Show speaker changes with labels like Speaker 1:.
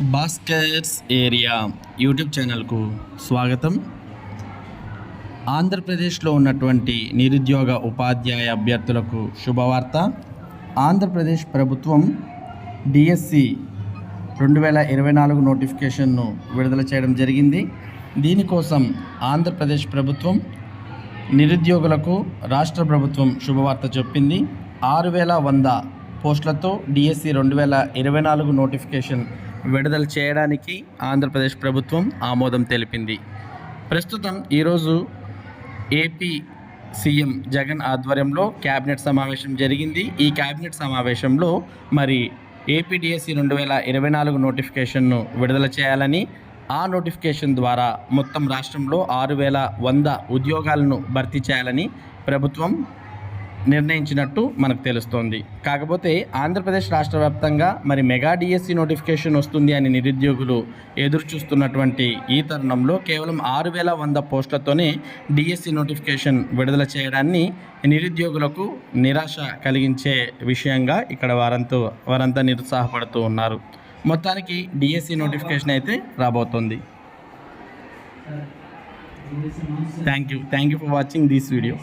Speaker 1: Bhaskar's area YouTube ఛానల్కు స్వాగతం. ఆంధ్రప్రదేశ్లో ఉన్నటువంటి నిరుద్యోగ ఉపాధ్యాయ అభ్యర్థులకు శుభవార్త. ఆంధ్రప్రదేశ్ ప్రభుత్వం డిఎస్సి 2024 నోటిఫికేషన్ను విడుదల చేయడం జరిగింది. దీనికోసం ఆంధ్రప్రదేశ్ ప్రభుత్వం నిరుద్యోగులకు రాష్ట్ర ప్రభుత్వం శుభవార్త చెప్పింది. 6100 పోస్టులతో డిఎస్సి 2024 నోటిఫికేషన్ విడుదల చేయడానికి ఆంధ్రప్రదేశ్ ప్రభుత్వం ఆమోదం తెలిపింది. ప్రస్తుతం ఈరోజు ఏపీ సీఎం జగన్ ఆధ్వర్యంలో క్యాబినెట్ సమావేశం జరిగింది. ఈ క్యాబినెట్ సమావేశంలో మరి ఏపీ డిఎస్సి 2024 నోటిఫికేషన్ను విడుదల చేయాలని, ఆ నోటిఫికేషన్ ద్వారా మొత్తం రాష్ట్రంలో 6100 ఉద్యోగాలను భర్తీ చేయాలని ప్రభుత్వం నిర్ణయించినట్టు మనకు తెలుస్తోంది. కాకపోతే ఆంధ్రప్రదేశ్ రాష్ట్ర వ్యాప్తంగా మరి మెగా డిఎస్సి నోటిఫికేషన్ వస్తుంది అని నిరుద్యోగులు ఎదురు చూస్తున్నటువంటి ఈ తరుణంలో కేవలం 6100 పోస్టులతోనే డిఎస్సి నోటిఫికేషన్ విడుదల చేయడాన్ని నిరుద్యోగులకు నిరాశ కలిగించే విషయంగా ఇక్కడ వారంతా నిరుత్సాహపడుతూ ఉన్నారు. మొత్తానికి డిఎస్సి నోటిఫికేషన్ అయితే రాబోతోంది. Thank you for watching this video.